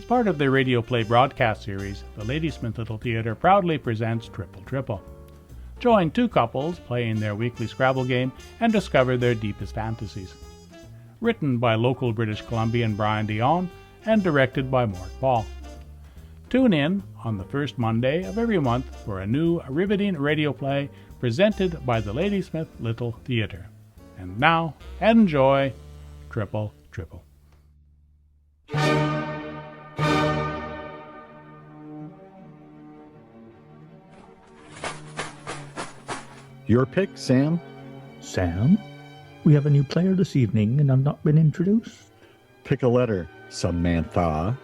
part of their radio play broadcast series, the Ladysmith Little Theatre proudly presents Triple Triple. Join two couples playing their weekly Scrabble game and discover their deepest fantasies. Written by local British Columbian Brian Dion and directed by Mort Ball. Tune in on the first Monday of every month for a new riveting radio play presented by the Ladysmith Little Theatre. And now, enjoy Triple Triple. Your pick, Sam? Sam? We have a new player this evening and I've not been introduced. Pick a letter, Samantha.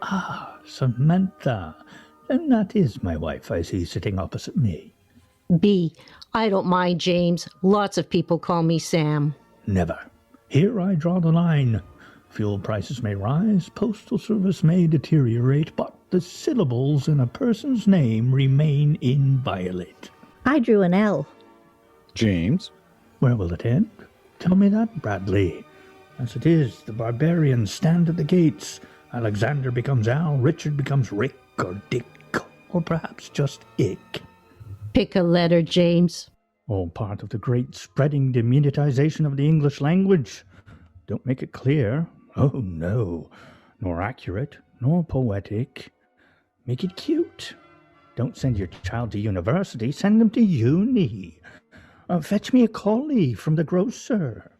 Ah, Samantha. And that is my wife I see sitting opposite me. B. I don't mind, James. Lots of people call me Sam. Never. Here I draw the line. Fuel prices may rise, postal service may deteriorate, but the syllables in a person's name remain inviolate. I drew an L. James? Where will it end? Tell me that, Bradley. As it is, the barbarians stand at the gates. Alexander becomes Al, Richard becomes Rick or Dick, or perhaps just Ick. Pick a letter, James. All part of the great spreading demonetization of the English language. Don't make it clear. Oh, no. Nor accurate, nor poetic. Make it cute. Don't send your child to university, send them to uni. Fetch me a collie from the grocer.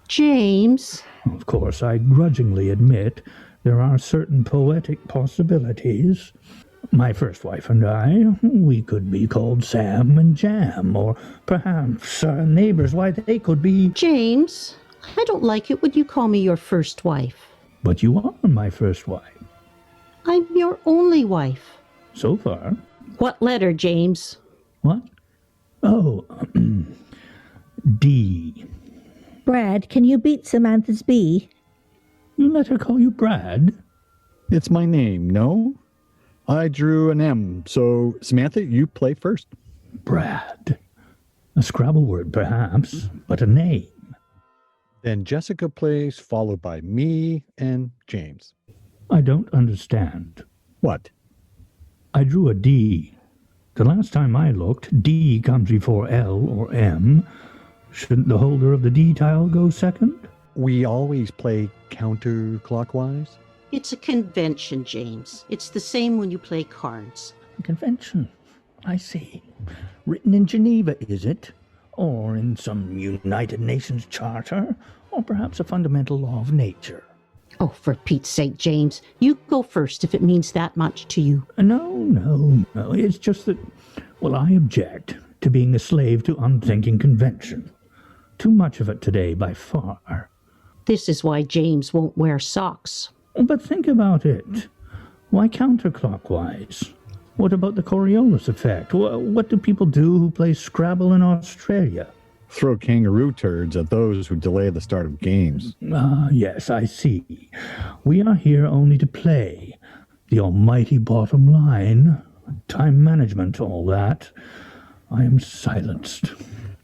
James. Of course, I grudgingly admit there are certain poetic possibilities. My first wife and I, we could be called Sam and Jam, or perhaps neighbors, why they could be... James, I don't like it when you call me your first wife. But you are my first wife. I'm your only wife. So far. What letter, James? What? Oh, D. Brad, can you beat Samantha's B? You let her call you Brad? It's my name, no? I drew an M, so Samantha, you play first. Brad. A Scrabble word, perhaps, but a name. Then Jessica plays, followed by me and James. I don't understand. What? I drew a D. The last time I looked, D comes before L or M. Shouldn't the holder of the D tile go second? We always play counterclockwise. It's a convention, James. It's the same when you play cards. A convention. I see. Written in Geneva, is it? Or in some United Nations charter? Or perhaps a fundamental law of nature? Oh, for Pete's sake, James, you go first if it means that much to you. No. It's just that, well, I object to being a slave to unthinking convention. Too much of it today, by far. This is why James won't wear socks. But think about it. Why counterclockwise? What about the Coriolis effect? What do people do who play Scrabble in Australia? Throw kangaroo turds at those who delay the start of games. Ah, yes, I see. We are here only to play. The almighty bottom line. Time management, all that. I am silenced.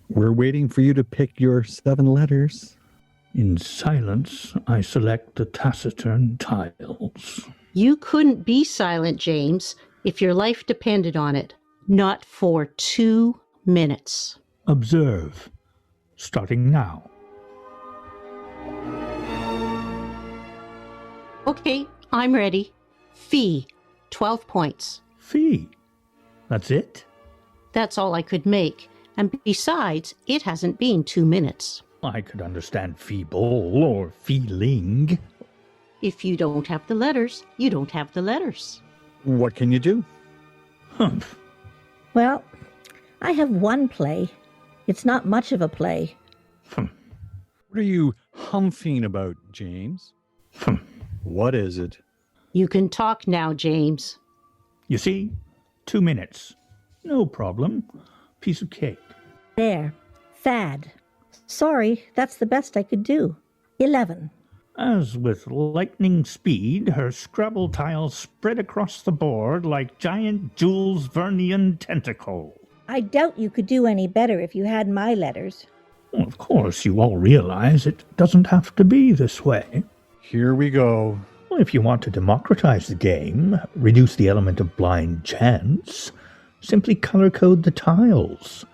We're waiting for you to pick your 7 letters. In silence, I select the taciturn tiles. You couldn't be silent, James, if your life depended on it. Not for 2 minutes. Observe. Starting now. Okay, I'm ready. Fee, 12 points. Fee. That's it? That's all I could make. And besides, it hasn't been 2 minutes. I could understand feeble or feeling. If you don't have the letters, you don't have the letters. What can you do? Humph. Well, I have one play. It's not much of a play. What are you humphing about, James? What is it? You can talk now, James. You see? 2 minutes. No problem. Piece of cake. There. Fad. Sorry, that's the best I could do. 11. As with lightning speed, her Scrabble tiles spread across the board like giant Jules Vernian tentacles. I doubt you could do any better if you had my letters. Well, of course, you all realize it doesn't have to be this way. Here we go. if you want to democratize the game, reduce the element of blind chance, simply color code the tiles.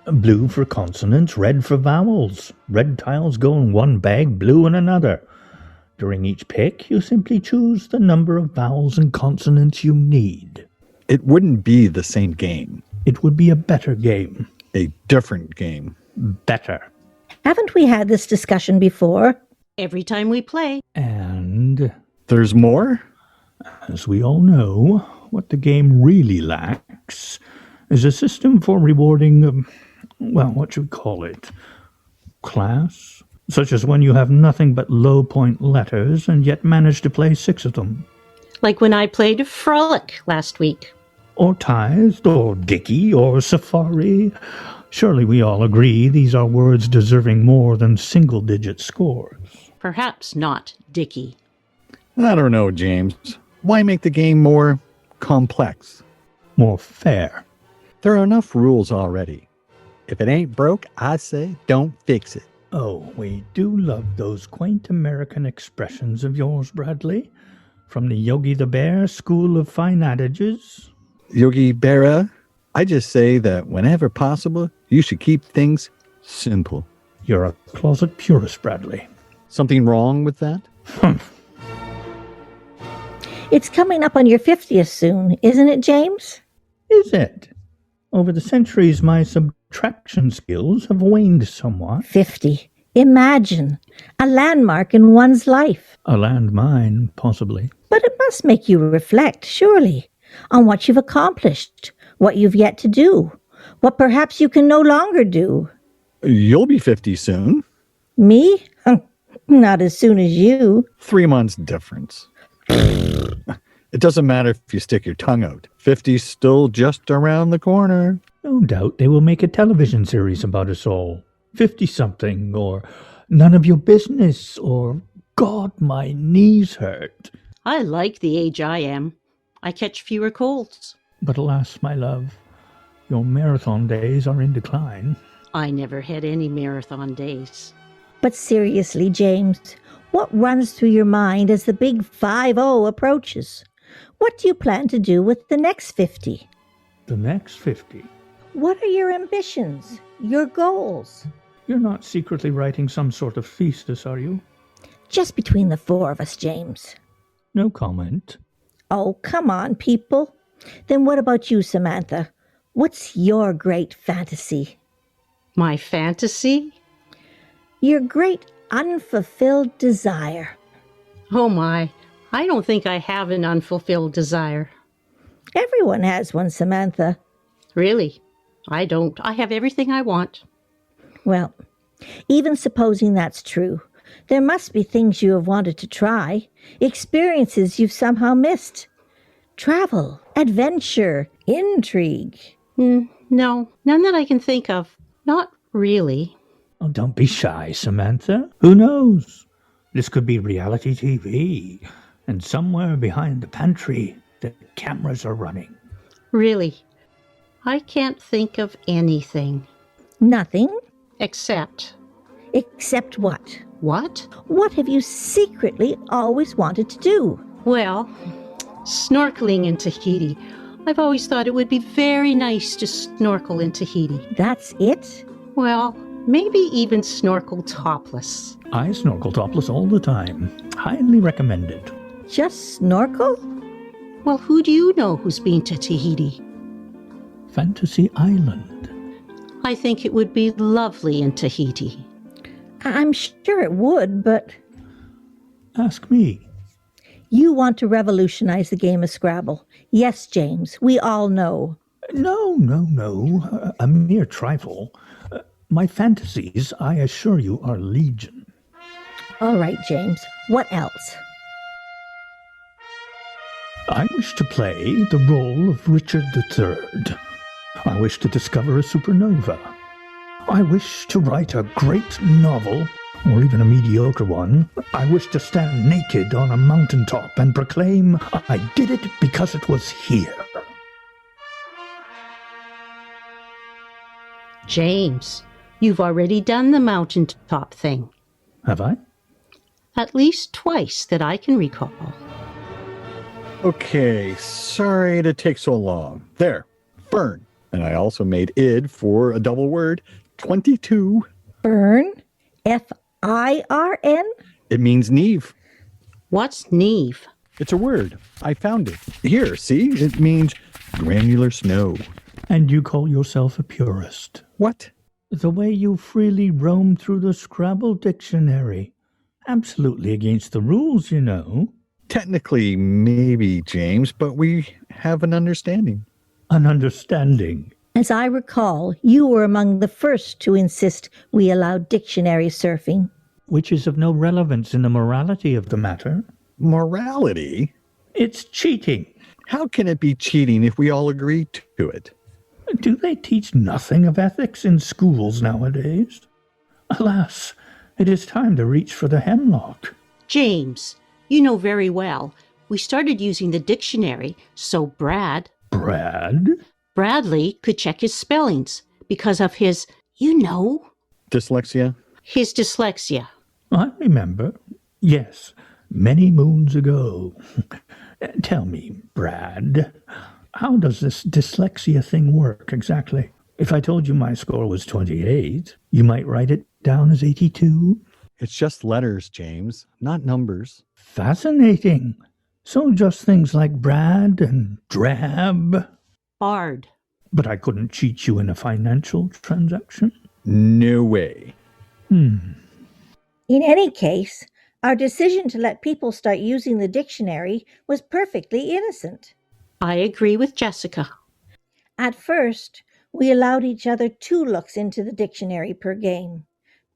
Blue for consonants, red for vowels. Red tiles go in one bag, blue in another. During each pick, you simply choose the number of vowels and consonants you need. It wouldn't be the same game. It would be a better game. A different game. Better. Haven't we had this discussion before? Every time we play. And, There's more? as we all know, what the game really lacks is a system for rewarding, what should we call it? Class? Such as when you have nothing but low-point letters and yet manage to play 6 of them. Like when I played Frolic last week. Or Tithed, or Dicky, or Safari. Surely we all agree these are words deserving more than single-digit scores. Perhaps not Dicky. I don't know, James. Why make the game more complex? More fair. There are enough rules already. If it ain't broke, I say don't fix it. Oh, we do love those quaint American expressions of yours, Bradley. From the Yogi the Bear School of Fine Adages. Yogi Berra, I just say that whenever possible, you should keep things simple. You're a closet purist, Bradley. Something wrong with that? Humph. It's coming up on your 50th soon, isn't it, James? Is it? Over the centuries, my subtraction skills have waned somewhat. 50. Imagine. A landmark in one's life. A landmine, possibly. But it must make you reflect, surely, on what you've accomplished, what you've yet to do, what perhaps you can no longer do. You'll be 50 soon. Me? Not as soon as you. 3 months difference. It doesn't matter if you stick your tongue out. 50's still just around the corner. No doubt they will make a television series about us all. 50-something, or none of your business, or God, my knees hurt. I like the age I am. I catch fewer colds. But alas, my love, your marathon days are in decline. I never had any marathon days. But seriously, James, what runs through your mind as the big 5-0 approaches? What do you plan to do with the next 50? The next 50? What are your ambitions, your goals? You're not secretly writing some sort of thesis, are you? Just between the 4 of us, James. No comment. Oh, come on, people. Then what about you, Samantha? What's your great fantasy? My fantasy? Your great unfulfilled desire. Oh my, I don't think I have an unfulfilled desire. Everyone has one, Samantha. Really, I don't. I have everything I want. Well, even supposing that's true, there must be things you have wanted to try, experiences you've somehow missed. Travel, adventure, intrigue. No, none that I can think of. Not really. Oh, don't be shy, Samantha. Who knows? This could be reality TV, and somewhere behind the pantry, the cameras are running. Really, I can't think of anything. Nothing? Except... Except what? What? What have you secretly always wanted to do? Well, snorkeling in Tahiti. I've always thought it would be very nice to snorkel in Tahiti. That's it? Well, maybe even snorkel topless. I snorkel topless all the time. Highly recommended. Just snorkel? Well, who do you know who's been to Tahiti? Fantasy Island. I think it would be lovely in Tahiti. I'm sure it would, but... Ask me. You want to revolutionize the game of Scrabble. Yes, James, we all know. No. A mere trifle. My fantasies, I assure you, are legion. All right, James, what else? I wish to play the role of Richard III. I wish to discover a supernova. I wish to write a great novel, or even a mediocre one. I wish to stand naked on a mountaintop and proclaim, I did it because it was here. James, you've already done the mountaintop thing. Have I? At least twice that I can recall. Okay, sorry to take so long. There, Fern. And I also made id for a double word, 22. Fern? F-I-R-N? It means Neve. What's Neve? It's a word. I found it. Here, see? It means granular snow. And you call yourself a purist. What? The way you freely roam through the Scrabble dictionary. Absolutely against the rules, you know. Technically, maybe, James, but we have an understanding. An understanding. As I recall, you were among the first to insist we allow dictionary surfing. Which is of no relevance in the morality of the matter. Morality? It's cheating. How can it be cheating if we all agree to it? Do they teach nothing of ethics in schools nowadays? Alas, it is time to reach for the hemlock. James, you know very well. We started using the dictionary, so Bradley could check his spellings because of his, Dyslexia? his dyslexia. I remember. Yes, many moons ago. Tell me, Brad, how does this dyslexia thing work exactly? If I told you my score was 28, you might write it down as 82? It's just letters, James, not numbers. Fascinating. So just things like Brad and Drab. Bard. But I couldn't cheat you in a financial transaction? No way. In any case, our decision to let people start using the dictionary was perfectly innocent. I agree with Jessica. At first, we allowed each other 2 looks into the dictionary per game.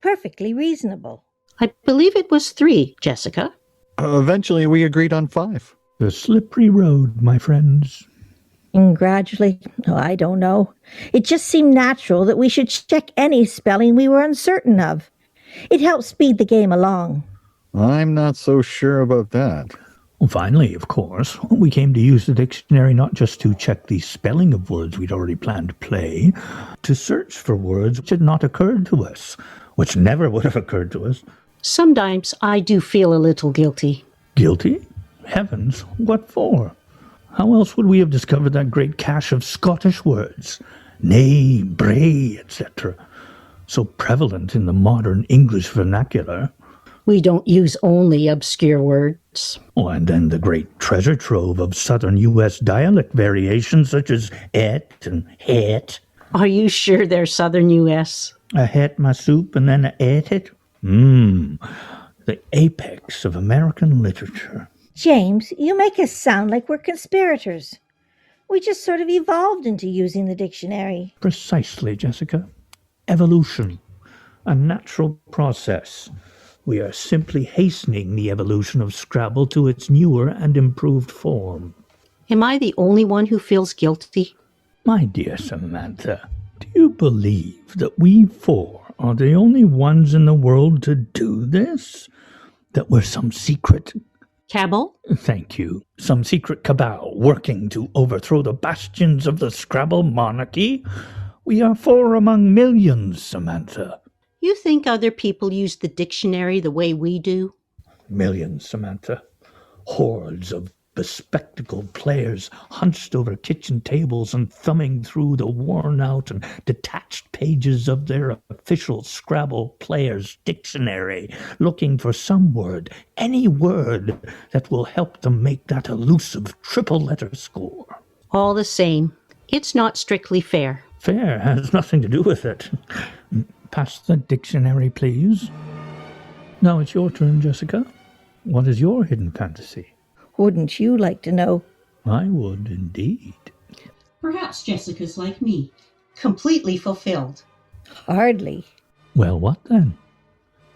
Perfectly reasonable. I believe it was 3, Jessica. Eventually, we agreed on 5. The slippery road, my friends. And gradually, I don't know. It just seemed natural that we should check any spelling we were uncertain of. It helped speed the game along. I'm not so sure about that. Well, finally, of course, we came to use the dictionary not just to check the spelling of words we'd already planned to play, to search for words which had not occurred to us, which never would have occurred to us. Sometimes I do feel a little guilty. Guilty? Heavens, what for? How else would we have discovered that great cache of Scottish words? Nay, bray, etc., so prevalent in the modern English vernacular. We don't use only obscure words. Oh, and then the great treasure trove of southern U.S. dialect variations such as et and het. Are you sure they're southern U.S.? I het my soup and then I ate it. The apex of American literature. James, you make us sound like we're conspirators. We just sort of evolved into using the dictionary. Precisely, Jessica. Evolution. A natural process. We are simply hastening the evolution of Scrabble to its newer and improved form. Am I the only one who feels guilty? My dear Samantha, do you believe that we 4 are the only ones in the world to do this? That we're some secret... Cabal? Thank you. Some secret cabal working to overthrow the bastions of the Scrabble monarchy? We are 4 among millions, Samantha. You think other people use the dictionary the way we do? Millions, Samantha. Hordes of bespectacled players hunched over kitchen tables and thumbing through the worn-out and detached pages of their official Scrabble player's dictionary, looking for some word, any word, that will help them make that elusive triple-letter score. All the same, it's not strictly fair. Fair has nothing to do with it. Pass the dictionary, please. Now it's your turn, Jessica. What is your hidden fantasy? Wouldn't you like to know? I would indeed. Perhaps Jessica's like me, completely fulfilled. Hardly. Well, what then?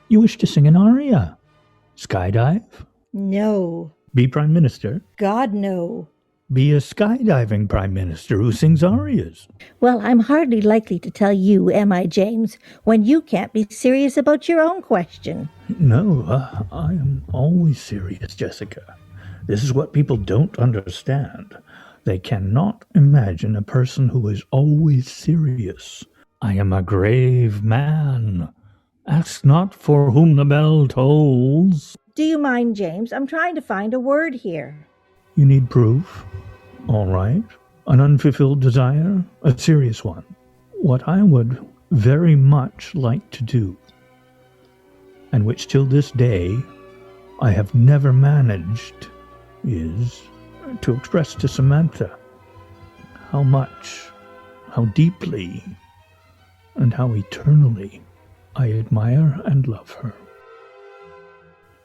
You wish to sing an aria? Skydive? No. Be Prime Minister? God, no. Be a skydiving Prime Minister who sings arias. Well, I'm hardly likely to tell you, am I, James, when you can't be serious about your own question. No, I am always serious, Jessica. This is what people don't understand. They cannot imagine a person who is always serious. I am a grave man. Ask not for whom the bell tolls. Do you mind, James? I'm trying to find a word here. You need proof? All right. An unfulfilled desire? A serious one. What I would very much like to do, and which till this day I have never managed, is to express to Samantha how much, how deeply, and how eternally I admire and love her.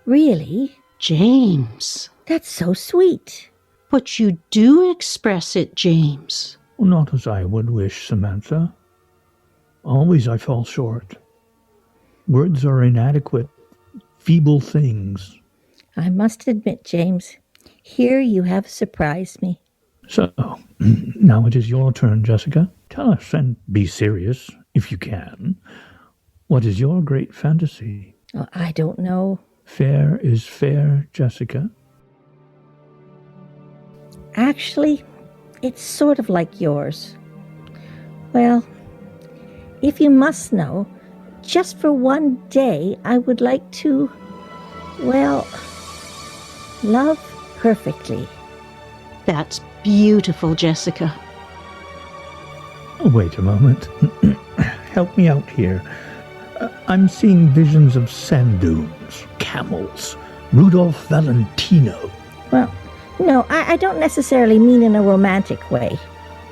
Really? James. That's so sweet. But you do express it, James. Not as I would wish, Samantha. Always I fall short. Words are inadequate, feeble things. I must admit, James, here you have surprised me. So, now it is your turn, Jessica. Tell us, and be serious, if you can. What is your great fantasy? Oh, I don't know. Fair is fair, Jessica. Actually, it's sort of like yours. Well, if you must know, just for one day, I would like to, well, love perfectly. That's beautiful, Jessica. Wait a moment. Help me out here. I'm seeing visions of sand dunes, camels, Rudolph Valentino. Well, no, I don't necessarily mean in a romantic way.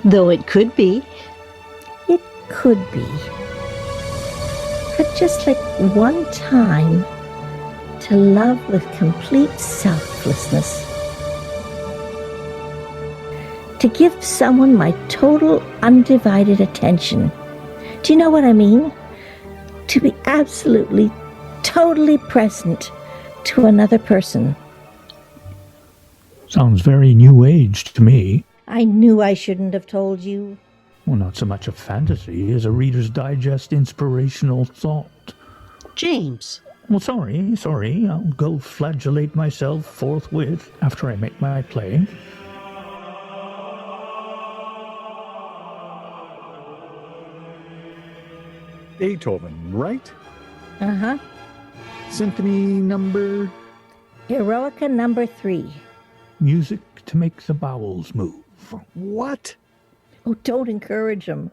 Though it could be. It could be. But just like one time, to love with complete selflessness. To give someone my total undivided attention. Do you know what I mean? To be absolutely, totally present to another person. Sounds very new age to me. I knew I shouldn't have told you. Well, not so much a fantasy as a Reader's Digest inspirational thought. James. Well, sorry. I'll go flagellate myself forthwith after I make my play. Beethoven, right? Uh-huh. Symphony number... Eroica number 3. Music to make the bowels move. What? Oh, don't encourage him.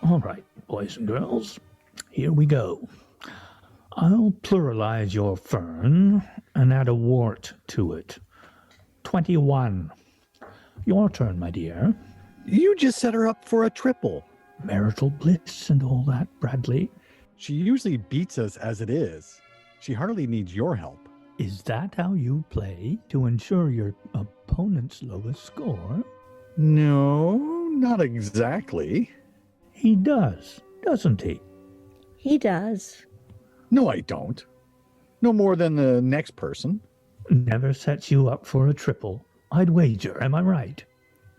All right, boys and girls, here we go. I'll pluralize your fern and add a wart to it. 21. Your turn, my dear. You just set her up for a triple. Marital bliss and all that, Bradley. She usually beats us as it is. She hardly needs your help. Is that how you play to ensure your opponent's lowest score? No, not exactly. He does, doesn't he? He does. No, I don't. No more than the next person. Never sets you up for a triple. I'd wager, am I right?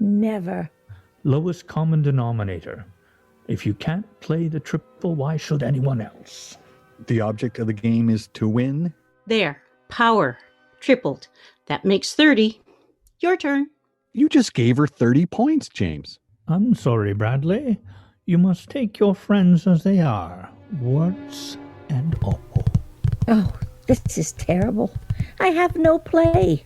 Never. Lowest common denominator. If you can't play the triple, why should anyone else? The object of the game is to win. There. Power. Tripled. That makes 30. Your turn. You just gave her 30 points, James. I'm sorry, Bradley. You must take your friends as they are, warts and all. Oh, this is terrible. I have no play.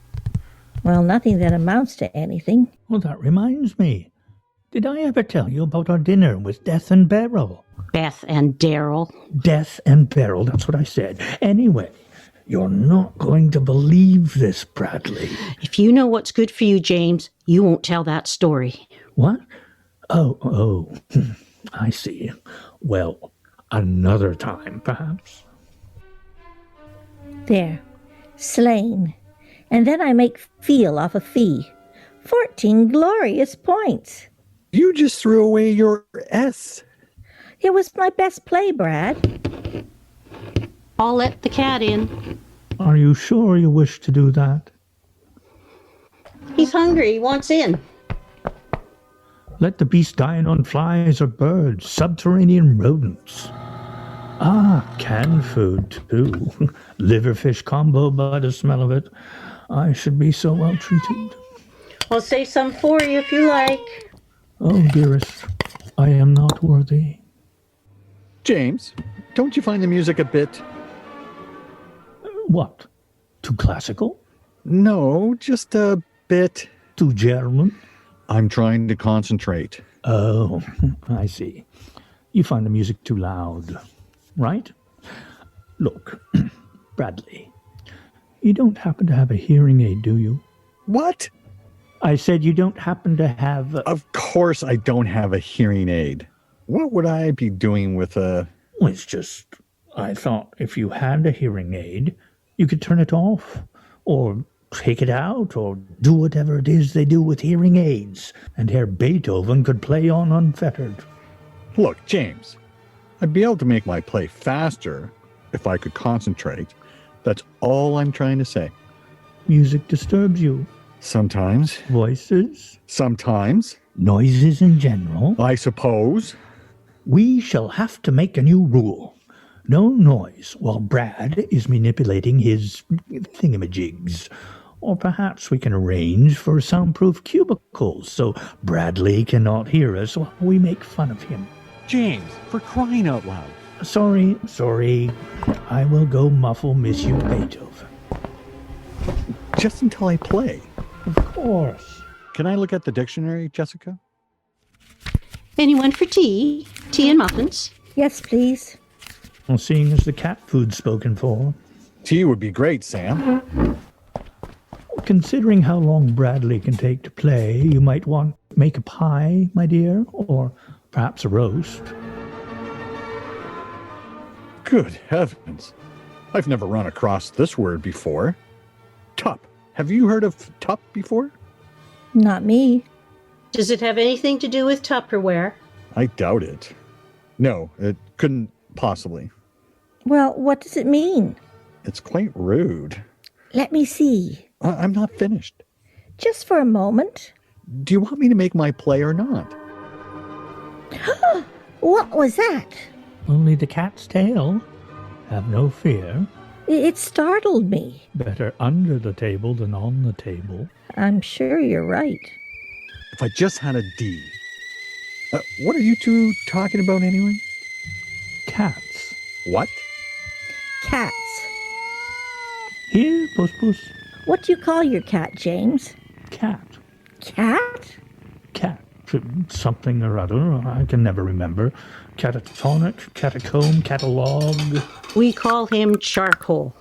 Well, nothing that amounts to anything. Well, that reminds me. Did I ever tell you about our dinner with Death and Beryl? Beth and Daryl. Death and Beryl, that's what I said. Anyway, you're not going to believe this, Bradley. If you know what's good for you, James, you won't tell that story. What? Oh, I see. Well, another time, perhaps. There. Slain. And then I make feel off a fee. 14 glorious points. You just threw away your S. It was my best play, Brad. I'll let the cat in. Are you sure you wish to do that? He's hungry. He wants in. Let the beast dine on flies or birds, subterranean rodents. Ah, canned food, too. Liver-fish combo by the smell of it. I should be so well treated. I'll save some for you if you like. Oh, dearest, I am not worthy. James, don't you find the music a bit... What? Too classical? No, just a bit. Too German? I'm trying to concentrate. Oh, I see. You find the music too loud, right? Look, Bradley, you don't happen to have a hearing aid, do you? What? I said you don't happen to have... Of course I don't have a hearing aid. What would I be doing with a... Well, it's just, I thought if you had a hearing aid, you could turn it off, or take it out, or do whatever it is they do with hearing aids, and Herr Beethoven could play on unfettered. Look, James, I'd be able to make my play faster if I could concentrate. That's all I'm trying to say. Music disturbs you. Sometimes. Voices. Sometimes. Noises in general. I suppose. We shall have to make a new rule. No noise while Brad is manipulating his thingamajigs. Or perhaps we can arrange for soundproof cubicles so Bradley cannot hear us while we make fun of him. James, for crying out loud. Sorry. I will go muffle Miss You Beethoven. Just until I play. Of course. Can I look at the dictionary, Jessica? Anyone for tea? Tea and muffins? Yes, please. Well, seeing as the cat food's spoken for, Tea would be great, Sam. considering how long Bradley can take to play, you might want to make a pie, my dear, or perhaps a roast. Good heavens. I've never run across this word before. Tup. Have you heard of tup before? Not me. Does it have anything to do with Tupperware? I doubt it. No, it couldn't possibly. Well, what does it mean? It's quite rude. Let me see. I'm not finished. Just for a moment. Do you want me to make my play or not? What was that? Only the cat's tail. Have no fear. It startled me. Better under the table than on the table. I'm sure you're right. If I just had a D. What are you two talking about anyway? Cats. What? Cats. Here, Puss Puss. What do you call your cat, James? Cat. Cat? Cat. Something or other. I can never remember. Catatonic, catacomb, catalog. We call him Charcoal.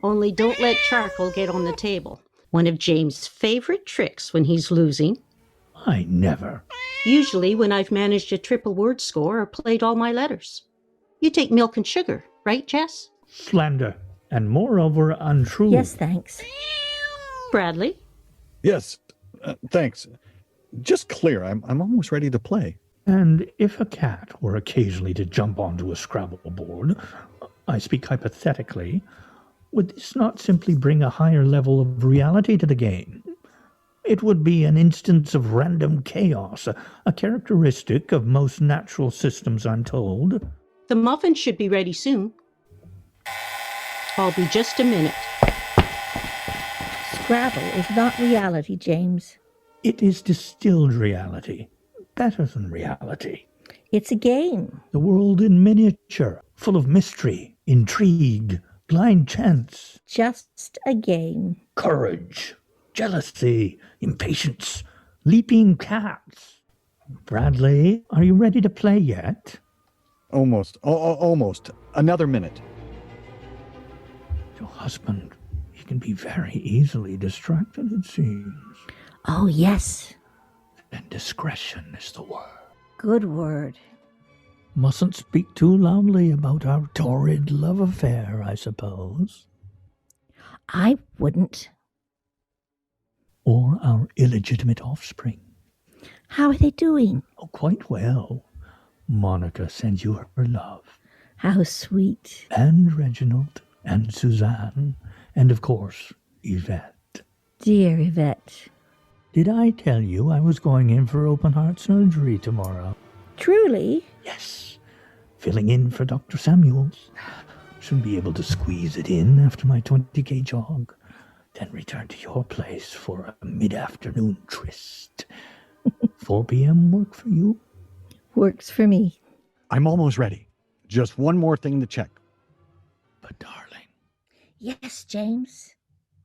Only don't let charcoal get on the table. One of James' favorite tricks when he's losing. I never. Usually when I've managed a triple word score or played all my letters. You take milk and sugar, right, Jess? Slander. And moreover, untrue. Yes, thanks. Bradley? Yes, thanks. Just clear. I'm almost ready to play. And if a cat were occasionally to jump onto a Scrabble board, I speak hypothetically, would this not simply bring a higher level of reality to the game? It would be an instance of random chaos, a characteristic of most natural systems, I'm told. The muffins should be ready soon. I'll be just a minute. Scrabble is not reality, James. It is distilled reality, better than reality. It's a game. The world in miniature, full of mystery, intrigue, blind chance. Just a game. Courage, jealousy, impatience, leaping cats. Bradley, are you ready to play yet? Almost. Almost. Another minute. Your husband, he can be very easily distracted, it seems. Oh, yes. And discretion is the word. Good word. Mustn't speak too loudly about our torrid love affair, I suppose. I wouldn't. Or our illegitimate offspring. How are they doing? Oh, quite well. Monica sends you her love. How sweet. And Reginald, and Suzanne, and of course, Yvette. Dear Yvette. Did I tell you I was going in for open heart surgery tomorrow? Truly? Yes. Filling in for Dr. Samuels. Should be able to squeeze it in after my 20k jog. Then return to your place for a mid-afternoon tryst. 4 p.m. work for you? Works for me. I'm almost ready. Just one more thing to check. But darling, Yes, James.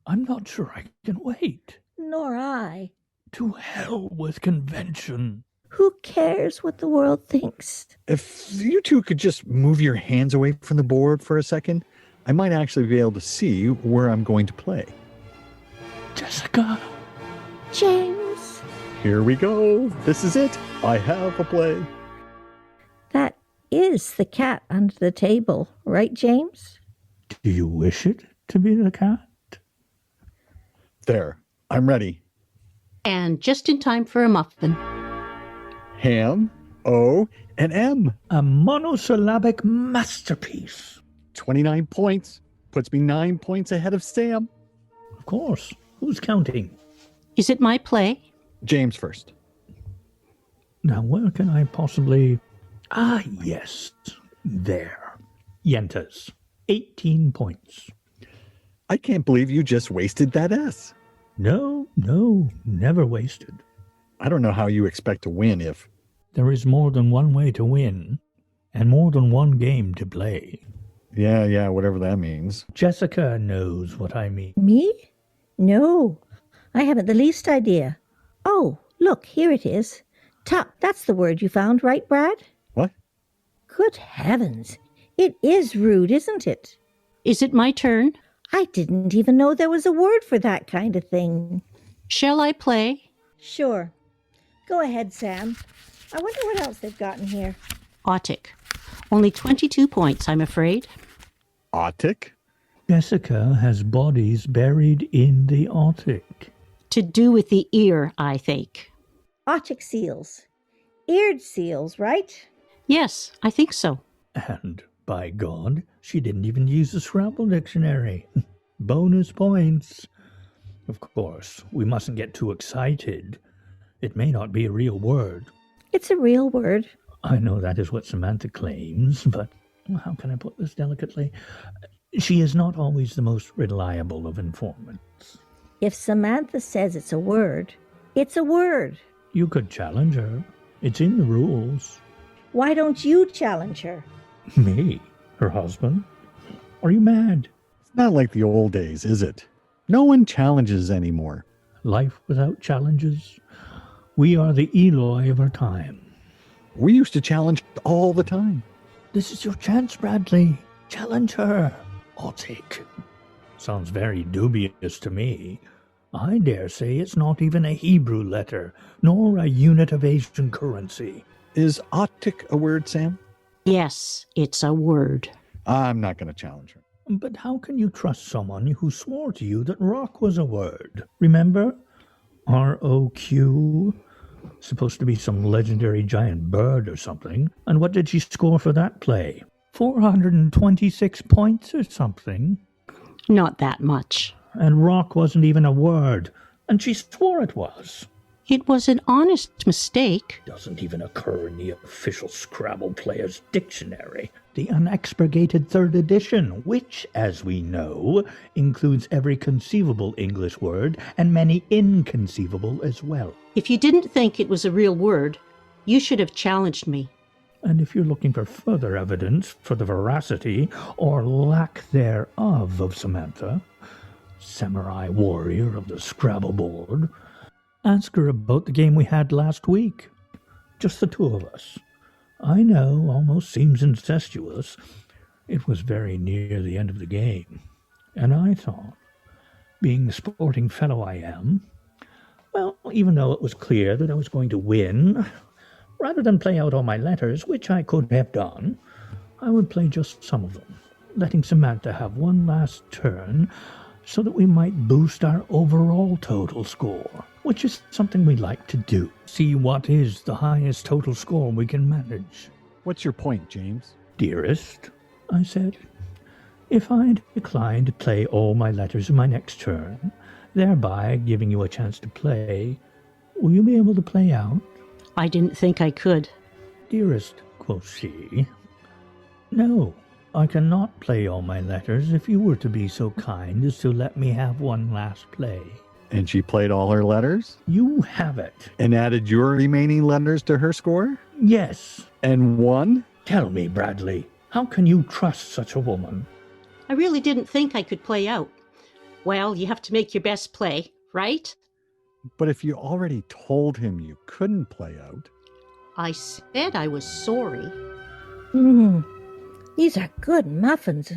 I'm not sure I can wait. Nor I. To hell with convention. Who cares what the world thinks? If you two could just move your hands away from the board for a second, I might actually be able to see where I'm going to play. Jessica. James. Here we go. This is it. I have a play. That is the cat under the table, right, James? Do you wish it to be the cat? There. I'm ready. And just in time for a muffin. Ham, O, and M. A monosyllabic masterpiece. 29 points. Puts me 9 points ahead of Sam. Of course. Who's counting? Is it my play? James first. Now, where can I possibly... Ah, yes. There. Yentas. 18 points. I can't believe you just wasted that S. No, never wasted. I don't know how you expect to win if... There is more than one way to win, and more than one game to play. Yeah, whatever that means. Jessica knows what I mean. Me? No, I haven't the least idea. Oh, look, here it is. Tuck, that's the word you found, right, Brad? What? Good heavens. It is rude, isn't it? Is it my turn? I didn't even know there was a word for that kind of thing. Shall I play? Sure. Go ahead, Sam. I wonder what else they've got in here. Autic. Only 22 points, I'm afraid. Autic? Jessica has bodies buried in the Arctic. To do with the ear, I think. Arctic seals. Eared seals, right? Yes, I think so. And, by God, she didn't even use the Scrabble dictionary. Bonus points. Of course, we mustn't get too excited. It may not be a real word. It's a real word. I know that is what Samantha claims, but how can I put this delicately? She is not always the most reliable of informants. If Samantha says it's a word, it's a word. You could challenge her. It's in the rules. Why don't you challenge her? Me? Her husband? Are you mad? It's not like the old days, is it? No one challenges anymore. Life without challenges? We are the Eloi of our time. We used to challenge all the time. This is your chance, Bradley. Challenge her. I'll take. Sounds very dubious to me. I dare say it's not even a Hebrew letter, nor a unit of Asian currency. Is Autic a word, Sam? Yes, it's a word. I'm not going to challenge her. But how can you trust someone who swore to you that rock was a word? Remember? R-O-Q? Supposed to be some legendary giant bird or something. And what did she score for that play? 426 points or something? Not that much. And rock wasn't even a word. And she swore it was. It was an honest mistake. Doesn't even occur in the official Scrabble Player's Dictionary. The unexpurgated 3rd edition, which, as we know, includes every conceivable English word and many inconceivable as well. If you didn't think it was a real word, you should have challenged me. And if you're looking for further evidence for the veracity or lack thereof of Samantha, samurai warrior of the Scrabble board, ask her about the game we had last week. Just the two of us. I know, almost seems incestuous. It was very near the end of the game. And I thought, being the sporting fellow I am, well, even though it was clear that I was going to win, rather than play out all my letters, which I could have done, I would play just some of them, letting Samantha have one last turn so that we might boost our overall total score, which is something we like to do. See what is the highest total score we can manage. What's your point, James? Dearest, I said, if I decline to play all my letters in my next turn, thereby giving you a chance to play, will you be able to play out? I didn't think I could. Dearest, quoth she, no, I cannot play all my letters if you were to be so kind as to let me have one last play. And she played all her letters? You have it. And added your remaining letters to her score? Yes. And won? Tell me, Bradley, how can you trust such a woman? I really didn't think I could play out. Well, you have to make your best play, right? But if you already told him you couldn't play out. I said I was sorry. Mm, these are good muffins.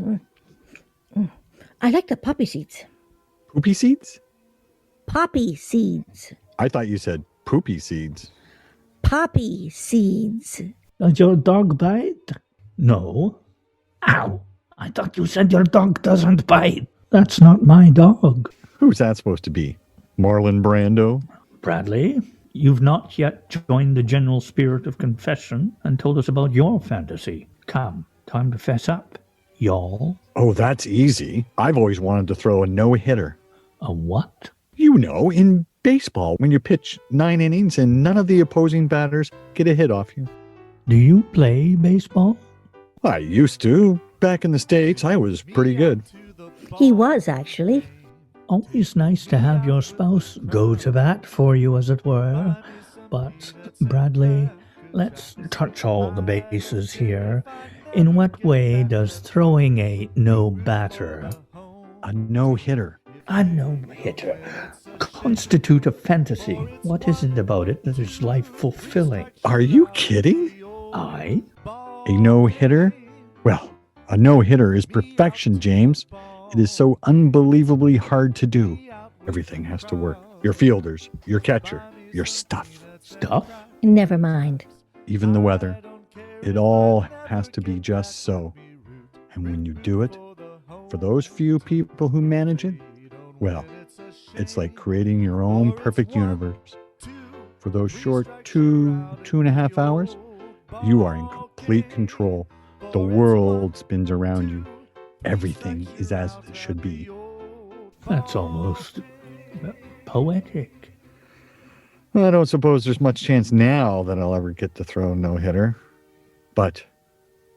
I like the poppy seeds. Poopy seeds? Poppy seeds. I thought you said poopy seeds. Poppy seeds. Does your dog bite? No. Ow! I thought you said your dog doesn't bite. That's not my dog. Who's that supposed to be? Marlon Brando? Bradley, you've not yet joined the general spirit of confession and told us about your fantasy. Come, time to fess up, y'all. Oh, that's easy. I've always wanted to throw a no-hitter. A what? You know, in baseball, when you pitch 9 innings and none of the opposing batters get a hit off you. Do you play baseball? I used to. Back in the States, I was pretty good. He was, actually. Always nice to have your spouse go to bat for you, as it were. But, Bradley, let's touch all the bases here. In what way does throwing a no-batter, A no-hitter. a no-hitter, constitute a fantasy? What is it about it that is life-fulfilling? Are you kidding? I? A no-hitter? Well, a no-hitter is perfection, James. It is so unbelievably hard to do. Everything has to work. Your fielders, your catcher, your stuff. Stuff? Never mind. Even the weather. It all has to be just so. And when you do it, for those few people who manage it, well, it's like creating your own perfect universe. For those short 2.5 hours, you are in complete control. The world spins around you. Everything is as it should be. That's almost poetic. I don't suppose there's much chance now that I'll ever get to throw a no-hitter. But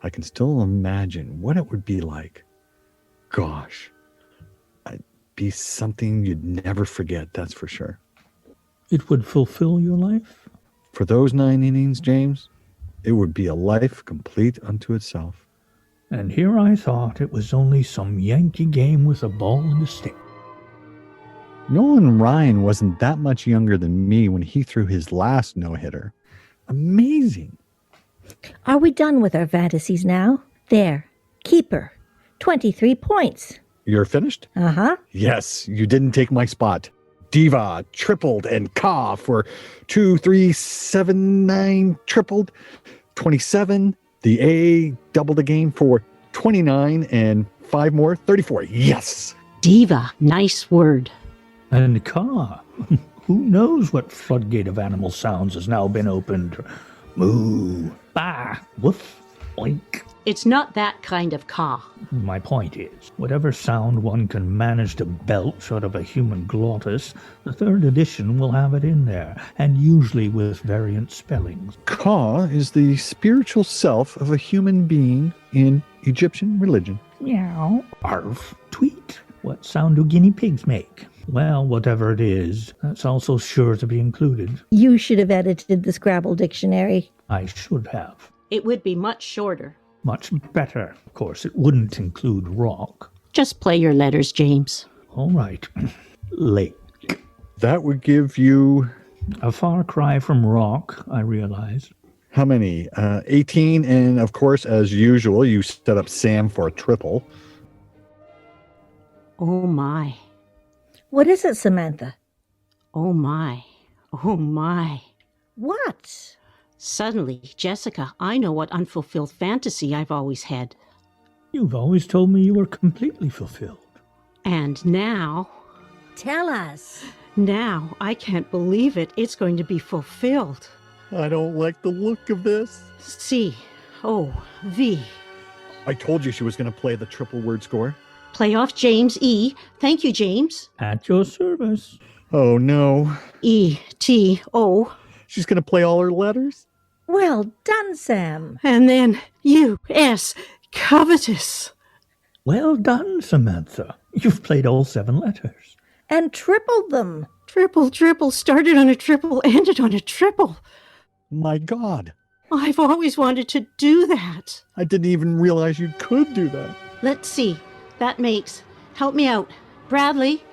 I can still imagine what it would be like. Gosh, it'd be something you'd never forget, that's for sure. It would fulfill your life? For those 9 innings, James, it would be a life complete unto itself. And here I thought it was only some Yankee game with a ball and a stick. Nolan Ryan wasn't that much younger than me when he threw his last no-hitter. Amazing. Are we done with our fantasies now? There. Keeper. 23 points. You're finished? Uh-huh. Yes, you didn't take my spot. Diva tripled and Ka for 2, 3, 7, 9 tripled. 27. The A doubled again for 29 and 5 more, 34. Yes! Diva, nice word. And Ka, who knows what floodgate of animal sounds has now been opened? Moo, bah, woof, oink. It's not that kind of caw. My point is, whatever sound one can manage to belch out of a human glottis, the 3rd edition will have it in there, and usually with variant spellings. Ka is the spiritual self of a human being in Egyptian religion. Meow, arf, tweet. What sound do guinea pigs make? Well, whatever it is, that's also sure to be included. You should have edited the Scrabble dictionary. I should have. It would be much shorter. Much better. Of course, it wouldn't include rock. Just play your letters, James. All right. Lake. That would give you... A far cry from rock, I realize. How many? 18, and of course, as usual, you set up Sam for a triple. Oh my. What is it, Samantha? Oh my. Oh my. What? Suddenly, Jessica, I know what unfulfilled fantasy I've always had. You've always told me you were completely fulfilled. And now, Tell us. now, I can't believe it. It's going to be fulfilled. I don't like the look of this. C-O-V. I told you she was going to play the triple word score. Play off James E. Thank you, James. At your service. Oh, no. E-T-O. She's going to play all her letters? Well done, Sam. And then U-S. Covetous. Well done, Samantha. You've played all 7 letters. And tripled them. Triple, triple, started on a triple, ended on a triple. My God. I've always wanted to do that. I didn't even realize you could do that. Let's see. That makes, help me out, Bradley,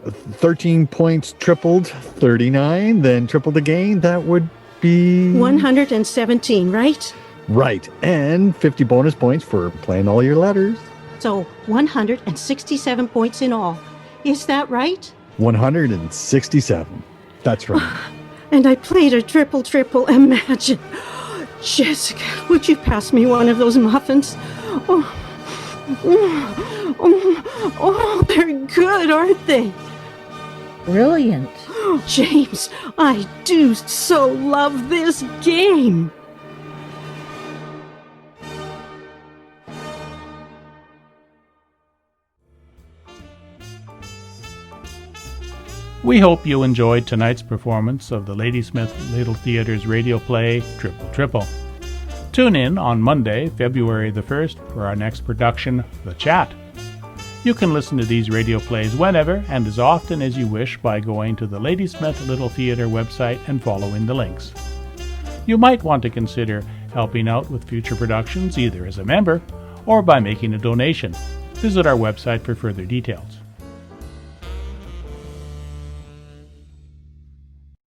13 points tripled, 39, then tripled again. That would be 117, right? right. And 50 bonus points for playing all your letters. So 167 points in all. Is that right? 167. That's right. And I played a triple. Imagine. Jessica, would you pass me one of those muffins? Oh, they're good, aren't they? Brilliant. James, I do so love this game. We hope you enjoyed tonight's performance of the Ladysmith Little Theatre's radio play Triple Triple. Tune in on Monday, February the 1st for our next production, The Chat. You can listen to these radio plays whenever and as often as you wish by going to the Ladysmith Little Theatre website and following the links. You might want to consider helping out with future productions either as a member or by making a donation. Visit our website for further details.